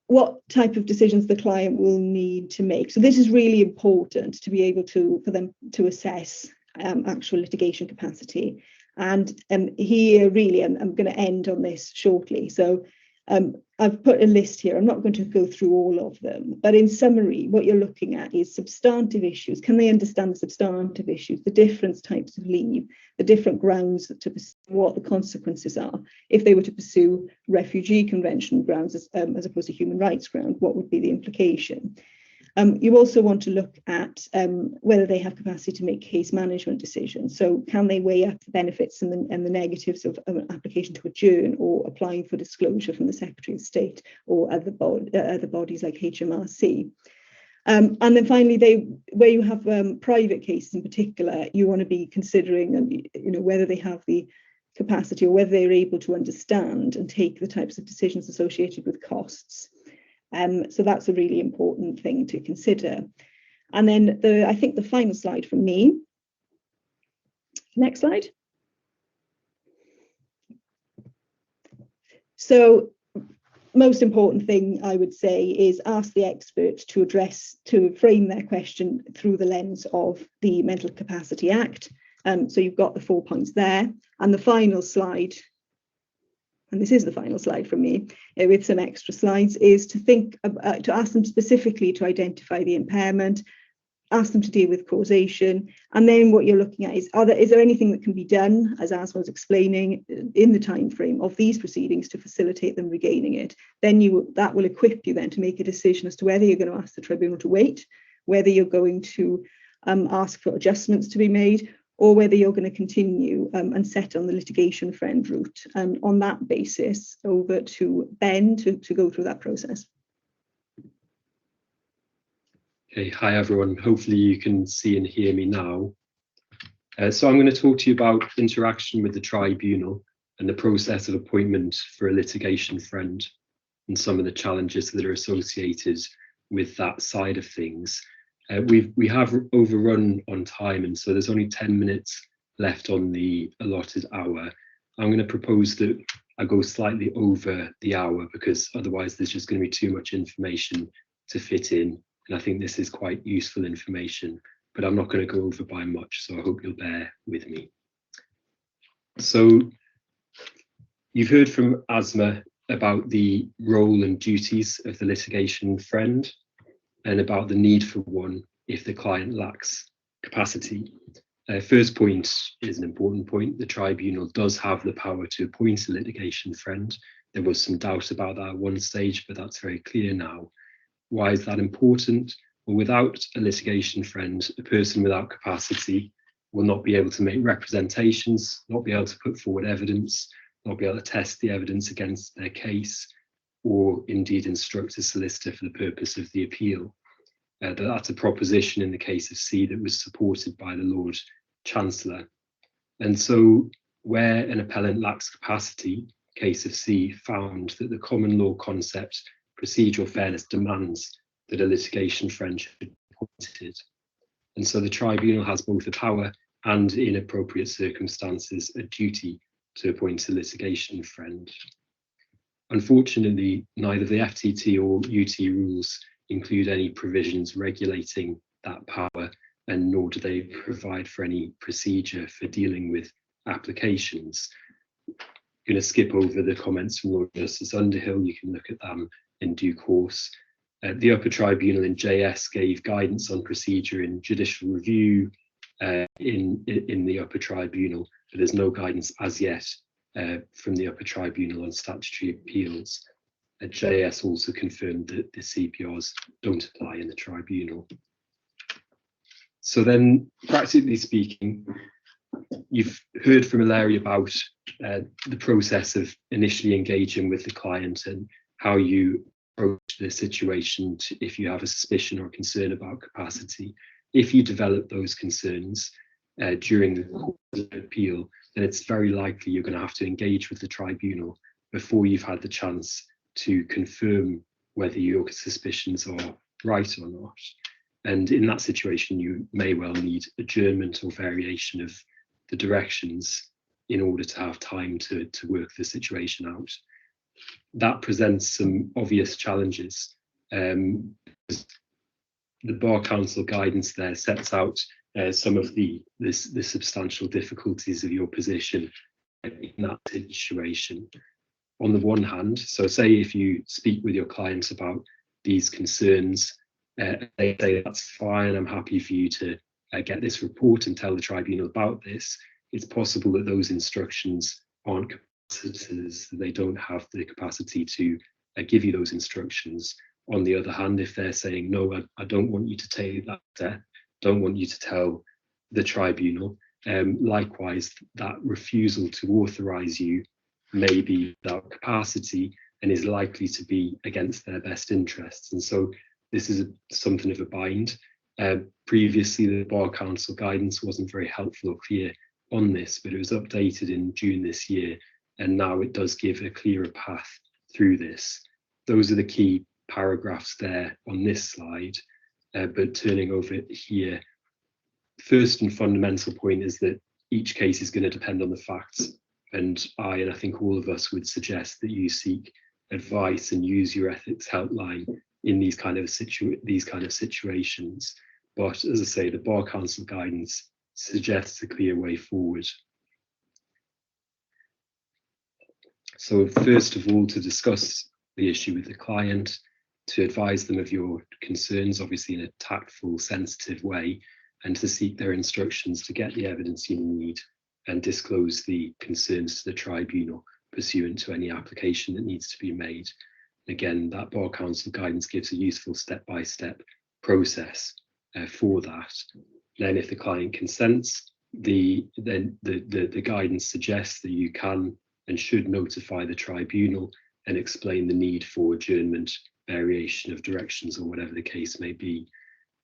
Speaker 2: What type of decisions the client will need to make. So this is really important to be able for them to assess actual litigation capacity. And here, really, I'm going to end on this shortly. So I've put a list here. I'm not going to go through all of them, but in summary, what you're looking at is substantive issues. Can they understand the substantive issues, the different types of leave, the different grounds to pursue, what the consequences are? If they were to pursue refugee convention grounds as opposed to human rights ground, what would be the implication? You also want to look at whether they have capacity to make case management decisions. So can they weigh up the benefits and the negatives of an application to adjourn or applying for disclosure from the Secretary of State or other bodies like HMRC? And then finally, where you have private cases in particular, you want to be considering whether they have the capacity or whether they're able to understand and take the types of decisions associated with costs. So that's a really important thing to consider. And then I think the final slide from me. Next slide. So most important thing I would say is ask the expert to frame their question through the lens of the Mental Capacity Act. So you've got the 4 points there. And the final slide, and this is the final slide from me, with some extra slides, is to ask them specifically to identify the impairment, ask them to deal with causation, and then what you're looking at is there anything that can be done, as Asma was explaining, in the time frame of these proceedings to facilitate them regaining it. Then that will equip you then to make a decision as to whether you're going to ask the tribunal to wait, whether you're going to ask for adjustments to be made, or whether you're going to continue and set on the litigation friend route. And on that basis, over to Ben to go through that process.
Speaker 3: Okay, hi everyone. Hopefully you can see and hear me now. So I'm going to talk to you about interaction with the tribunal and the process of appointment for a litigation friend and some of the challenges that are associated with that side of things. We have overrun on time, and so there's only 10 minutes left on the allotted hour. I'm going to propose that I go slightly over the hour because otherwise there's just going to be too much information to fit in. And I think this is quite useful information, but I'm not going to go over by much, so I hope you'll bear with me. So you've heard from Asma about the role and duties of the litigation friend and about the need for one if the client lacks capacity. First point is an important point. The tribunal does have the power to appoint a litigation friend. There was some doubt about that at one stage, but that's very clear now. Why is that important? Well, without a litigation friend, a person without capacity will not be able to make representations, not be able to put forward evidence, not be able to test the evidence against their case, or indeed instruct a solicitor for the purpose of the appeal. That's a proposition in the case of C that was supported by the Lord Chancellor. And so where an appellant lacks capacity, case of C found that the common law concept procedural fairness demands that a litigation friend should be appointed. And so the tribunal has both the power and, in appropriate circumstances, a duty to appoint a litigation friend. Unfortunately, neither the FTT or UT rules include any provisions regulating that power, and nor do they provide for any procedure for dealing with applications. I'm going to skip over the comments from Lord Justice Underhill. You can look at them in due course. The upper tribunal in JS gave guidance on procedure in judicial review in the upper tribunal, but there's no guidance as yet from the upper tribunal on statutory appeals. JS also confirmed that the CPRs don't apply in the tribunal. So then, practically speaking, you've heard from Hilary about the process of initially engaging with the client and how you approach the situation if you have a suspicion or concern about capacity. If you develop those concerns during the course of the appeal, then it's very likely you're going to have to engage with the tribunal before you've had the chance to confirm whether your suspicions are right or not. And in that situation, you may well need adjournment or variation of the directions in order to have time to work the situation out. that presents some obvious challenges. The Bar Council guidance there sets out some of the substantial difficulties of your position in that situation. On the one hand, so say if you speak with your clients about these concerns, they say that's fine, I'm happy for you to get this report and tell the tribunal about this. It's possible that those instructions aren't capacitors, they don't have the capacity to give you those instructions. On the other hand, if they're saying, no, I don't want you to take that step, don't want you to tell the tribunal, likewise, that refusal to authorize you may be without capacity and is likely to be against their best interests. And so this is something of a bind. Previously, the Bar Council guidance wasn't very helpful or clear on this, but it was updated in June this year, and now it does give a clearer path through this. Those are the key paragraphs there on this slide, but turning over here, first and fundamental point is that each case is going to depend on the facts, and I think all of us would suggest that you seek advice and use your ethics helpline in these kind of situations. But as I say, the Bar Council guidance suggests a clear way forward. So first of all, to discuss the issue with the client, to advise them of your concerns, obviously in a tactful, sensitive way, and to seek their instructions to get the evidence you need and disclose the concerns to the tribunal pursuant to any application that needs to be made. Again, that Bar Council guidance gives a useful step-by-step process for that. Then if the client consents, the guidance suggests that you can and should notify the tribunal and explain the need for adjournment, variation of directions, or whatever the case may be.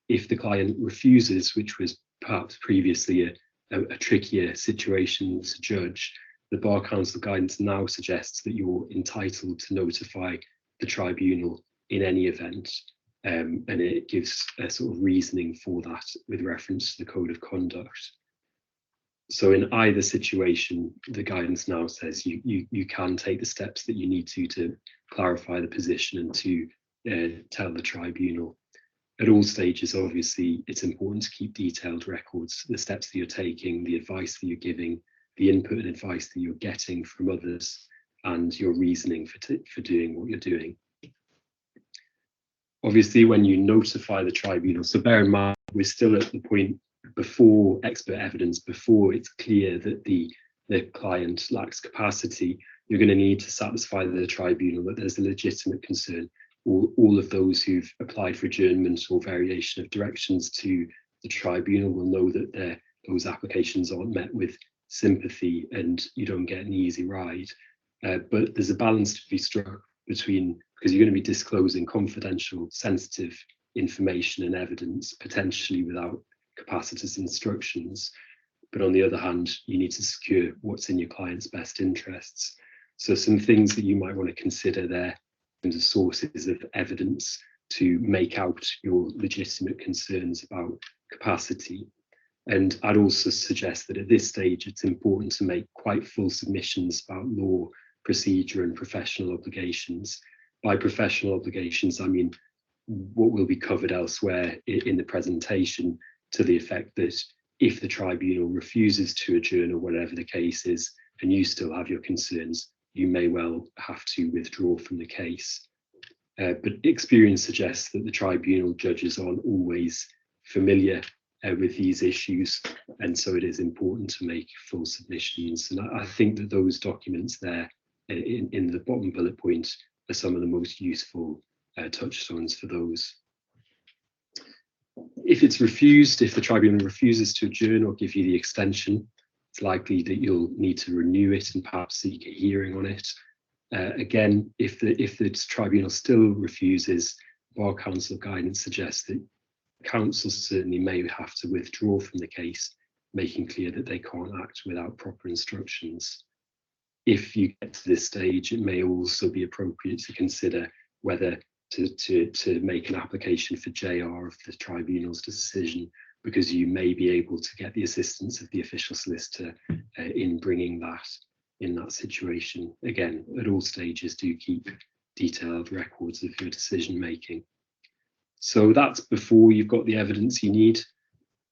Speaker 3: If the client refuses, which was perhaps previously a trickier situation to judge, the Bar Council guidance now suggests that you're entitled to notify the tribunal in any event, and it gives a sort of reasoning for that with reference to the Code of Conduct. So in either situation, the guidance now says you can take the steps that you need to clarify the position and to tell the tribunal. At all stages, obviously, it's important to keep detailed records, the steps that you're taking, the advice that you're giving, the input and advice that you're getting from others, and your reasoning for doing what you're doing. Obviously, when you notify the tribunal, so bear in mind, we're still at the point before expert evidence, before it's clear that the client lacks capacity, you're going to need to satisfy the tribunal that there's a legitimate concern. All of those who've applied for adjournment or variation of directions to the tribunal will know that those applications aren't met with sympathy and you don't get an easy ride. But there's a balance to be struck between, because you're going to be disclosing confidential, sensitive information and evidence, potentially without capacitous instructions. But on the other hand, you need to secure what's in your client's best interests. So some things that you might want to consider there in terms of sources of evidence to make out your legitimate concerns about capacity. And I'd also suggest that at this stage, it's important to make quite full submissions about law, procedure, and professional obligations. By professional obligations, I mean what will be covered elsewhere in the presentation, to the effect that if the tribunal refuses to adjourn or whatever the case is, and you still have your concerns, you may well have to withdraw from the case. But experience suggests that the tribunal judges aren't always familiar with these issues, and so it is important to make full submissions. And I think that those documents there in the bottom bullet point are some of the most useful touchstones for those. If it's refused, if the tribunal refuses to adjourn or give you the extension, it's likely that you'll need to renew it and perhaps seek a hearing on it. Again, if the tribunal still refuses, Bar Council guidance suggests that counsel certainly may have to withdraw from the case, making clear that they can't act without proper instructions. If you get to this stage, it may also be appropriate to consider whether to make an application for JR of the tribunal's decision, because you may be able to get the assistance of the official solicitor in bringing that. in that situation. Again, at all stages, do keep detailed records of your decision making. So that's before you've got the evidence you need.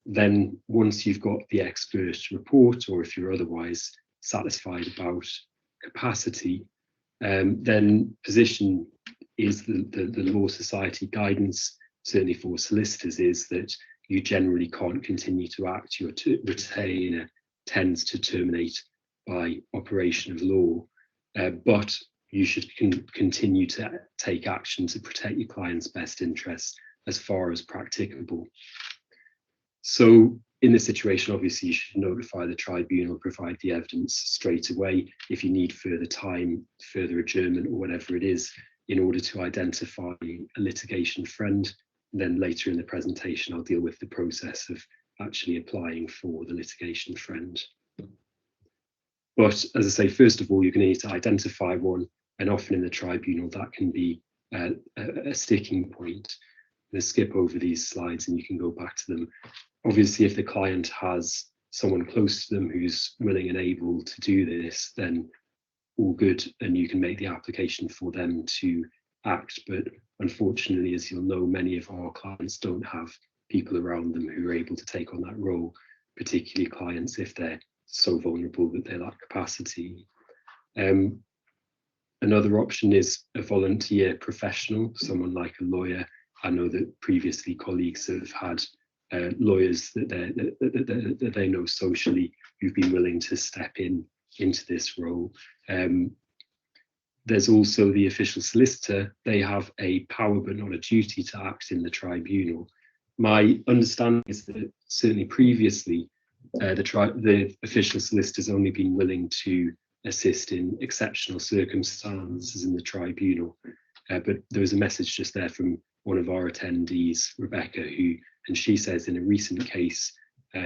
Speaker 3: Then once you've got the expert report, or if you're otherwise satisfied about capacity, then position is the Law Society guidance, certainly for solicitors, is that you generally can't continue to act. Your retainer tends to terminate by operation of law, but you should continue to take action to protect your client's best interests as far as practicable. So in this situation, obviously, you should notify the tribunal, provide the evidence straight away. If you need further time, further adjournment, or whatever it is, in order to identify a litigation friend, then later in the presentation, I'll deal with the process of actually applying for the litigation friend. But as I say, first of all, you're going to need to identify one, and often in the tribunal, that can be a sticking point. I'm going to skip over these slides and you can go back to them. Obviously, if the client has someone close to them who's willing and able to do this, then all good, and you can make the application for them to act. But unfortunately, as you'll know, many of our clients don't have people around them who are able to take on that role, particularly clients if they're so vulnerable that they lack capacity. Another option is a volunteer professional, someone like a lawyer. I know that previously colleagues have had lawyers that they know socially who've been willing to step into this role. There's also the official solicitor. They have a power but not a duty to act in the tribunal. My understanding is that certainly previously the official solicitor's only been willing to assist in exceptional circumstances in the tribunal. But there was a message just there from one of our attendees, Rebecca, and she says in a recent case,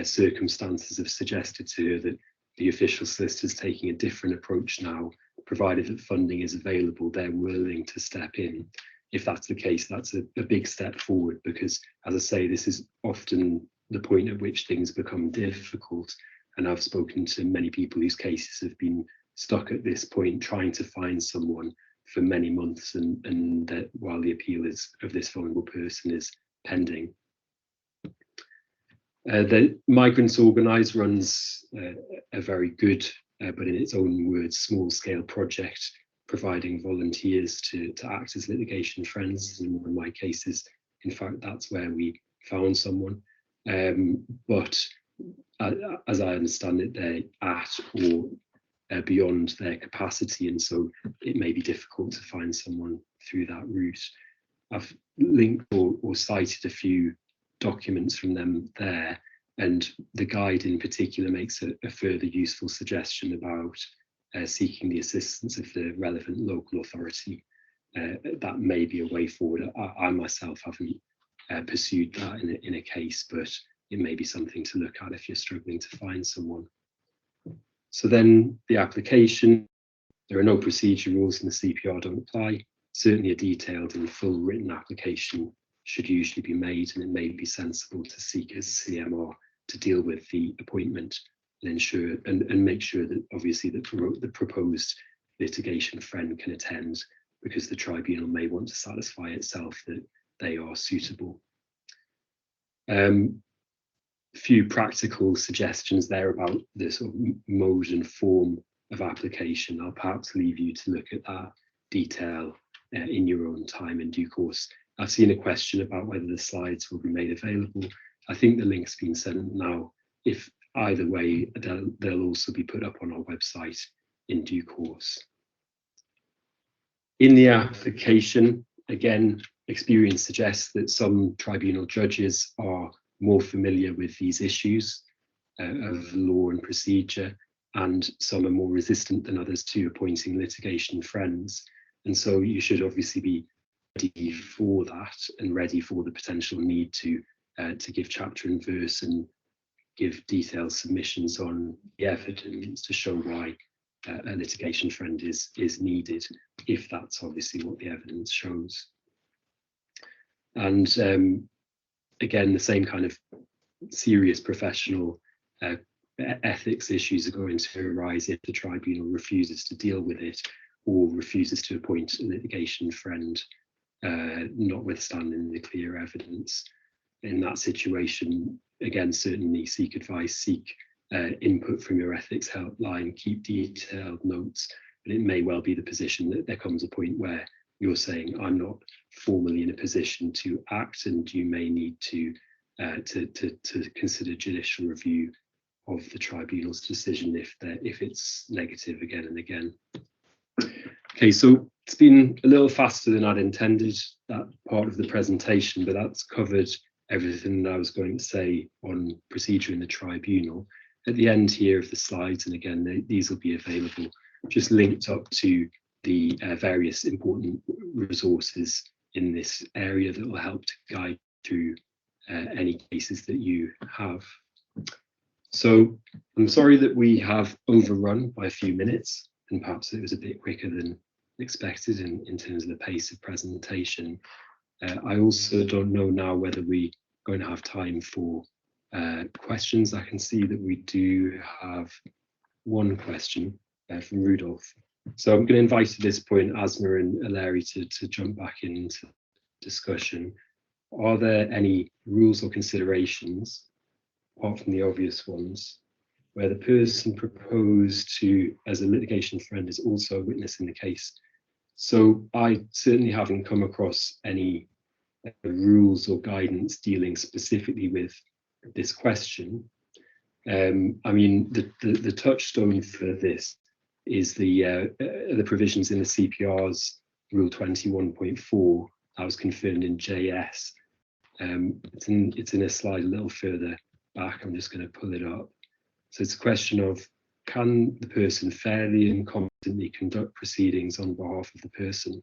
Speaker 3: circumstances have suggested to her that the official solicitor is taking a different approach now. Provided that funding is available, they're willing to step in. If that's the case, that's a big step forward, because, as I say, this is often the point at which things become difficult. And I've spoken to many people whose cases have been stuck at this point, trying to find someone for many months, and while the appeal of this vulnerable person is pending. The Migrants Organised runs a very good, but in its own words, small-scale project, providing volunteers to act as litigation friends. In one of my cases, in fact, that's where we found someone. But as I understand it, they're at or beyond their capacity, and so it may be difficult to find someone through that route. I've linked or cited a few documents from them there, and the guide in particular makes a further useful suggestion about seeking the assistance of the relevant local authority. That may be a way forward. I myself haven't pursued that in a case, but it may be something to look at if you're struggling to find someone. So then the application, there are no procedure rules in the CPR don't apply. Certainly a detailed and full written application should usually be made, and it may be sensible to seek a CMR to deal with the appointment and ensure and make sure that obviously the proposed litigation friend can attend, because the tribunal may want to satisfy itself that they are suitable. Few practical suggestions there about the sort of mode and form of application. I'll perhaps leave you to look at that detail in your own time in due course. I've seen a question about whether the slides will be made available. I think the link's been sent now. If either way, they'll also be put up on our website in due course. In the application, again, experience suggests that some tribunal judges are more familiar with these issues of law and procedure, and some are more resistant than others to appointing litigation friends. And so you should obviously be ready for that and ready for the potential need to give chapter and verse and give detailed submissions on the evidence to show why a litigation friend is needed, if that's obviously what the evidence shows. And again, the same kind of serious professional ethics issues are going to arise if the tribunal refuses to deal with it or refuses to appoint a litigation friend, notwithstanding the clear evidence. In that situation, again, certainly seek advice, seek input from your ethics helpline, keep detailed notes, but it may well be the position that there comes a point where you're saying, I'm not formally in a position to act, and you may need to consider judicial review of the tribunal's decision if it's negative again and again. Okay, so it's been a little faster than I'd intended, that part of the presentation, but that's covered everything that I was going to say on procedure in the tribunal. At the end here of the slides, and again, these will be available, just linked up to the various important resources in this area that will help to guide through any cases that you have. So I'm sorry that we have overrun by a few minutes, and perhaps it was a bit quicker than expected in terms of the pace of presentation. I also don't know now whether we're going to have time for questions. I can see that we do have one question from Rudolph. So I'm going to invite at this point Asma and Larry to jump back into discussion. Are there any rules or considerations, apart from the obvious ones, where the person proposed to as a litigation friend is also a witness in the case? So I certainly haven't come across any rules or guidance dealing specifically with this question. I mean, the touchstone for this is the provisions in the CPR's Rule 21.4 that was confirmed in JS. It's in a slide a little further back. I'm just going to pull it up. So it's a question of, can the person fairly and competently conduct proceedings on behalf of the person?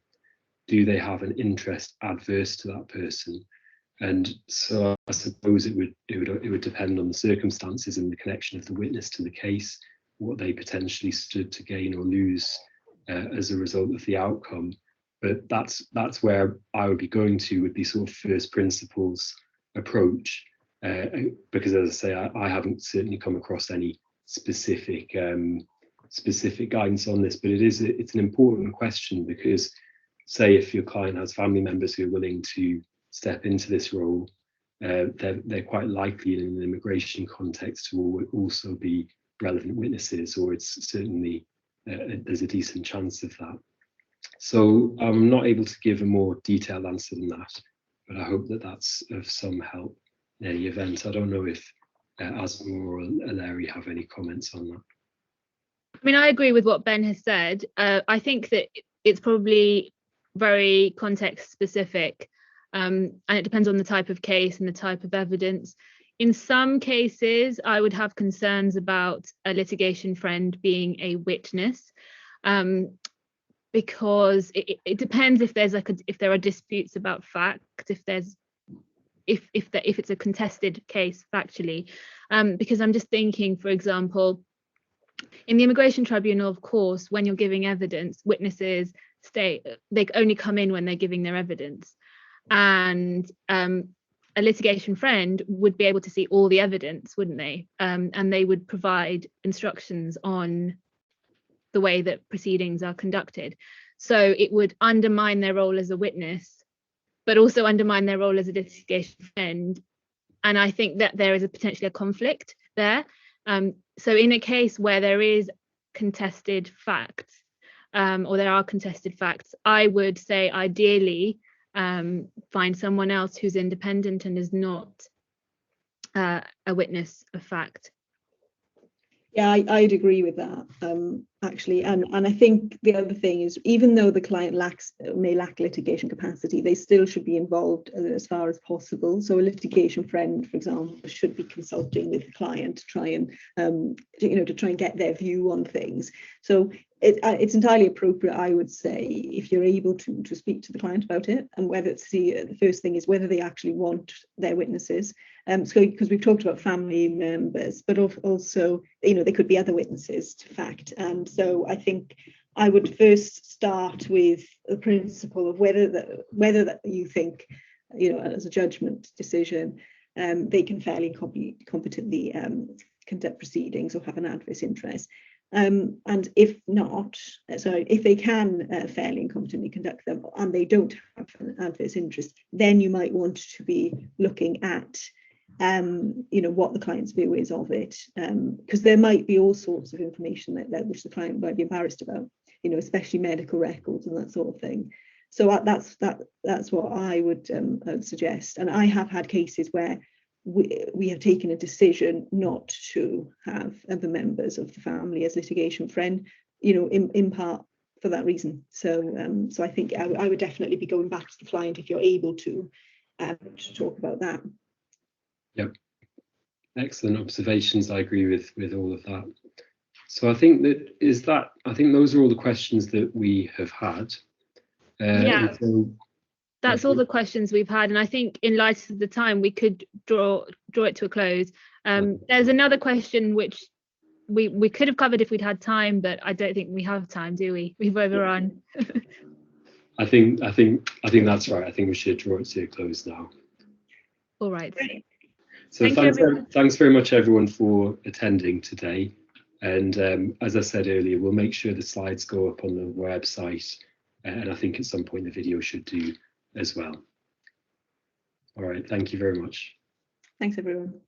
Speaker 3: Do they have an interest adverse to that person? And so I suppose it would depend on the circumstances and the connection of the witness to the case, what they potentially stood to gain or lose as a result of the outcome. But that's where I would be going to with the sort of first principles approach, because as I say, I haven't certainly come across any specific guidance on this, but it's an important question, because say if your client has family members who are willing to step into this role, they're quite likely in an immigration context to also be relevant witnesses, or it's certainly there's a decent chance of that. So I'm not able to give a more detailed answer than that, but I hope that that's of some help in any event. I don't know if Asma or Larry have any comments on that.
Speaker 1: I mean, I agree with what Ben has said. I think that it's probably very context specific, and it depends on the type of case and the type of evidence. In some cases, I would have concerns about a litigation friend being a witness, because it depends if there's if there are disputes about fact, if it's a contested case factually, because I'm just thinking, for example, in the immigration tribunal, of course, when you're giving evidence, witnesses they only come in when they're giving their evidence, and a litigation friend would be able to see all the evidence, wouldn't they? And they would provide instructions on the way that proceedings are conducted. So it would undermine their role as a witness, but also undermine their role as a litigation friend. And I think that there is potentially a conflict there. So in a case where there is contested facts, or there are contested facts, I would say ideally find someone else who's independent and is not a witness of fact.
Speaker 2: Yeah, I'd agree with that, actually. And I think the other thing is, even though the client may lack litigation capacity, they still should be involved as far as possible. So a litigation friend, for example, should be consulting with the client to try and get their view on things. So it's entirely appropriate, I would say, if you're able to speak to the client about it, and whether it's the first thing is whether they actually want their witnesses. So because we've talked about family members, but also, there could be other witnesses to fact. And so I think I would first start with the principle of whether that you think, as a judgment decision, they can fairly competently conduct proceedings or have an adverse interest. And if not, if they can fairly and competently conduct them and they don't have an adverse interest, then you might want to be looking at what the client's view is of it, because there might be all sorts of information that which the client might be embarrassed about, especially medical records and that sort of thing. So that's what I would suggest. And I have had cases where we have taken a decision not to have other members of the family as litigation friend, in part for that reason. So I think I would definitely be going back to the client if you're able to talk about that.
Speaker 3: Yep, excellent observations. I agree with all of that. So I think those are all the questions that we have had.
Speaker 1: Yeah. That's all the questions we've had, and I think in light of the time we could draw it to a close. There's another question which we could have covered if we'd had time, but I don't think we have time, do we? We've overrun.
Speaker 3: I think that's right. I think we should draw it to a close now.
Speaker 1: All right.
Speaker 3: So thanks very much everyone for attending today. And as I said earlier, we'll make sure the slides go up on the website, and I think at some point the video should do as well. All right, thank you very much.
Speaker 2: Thanks, everyone.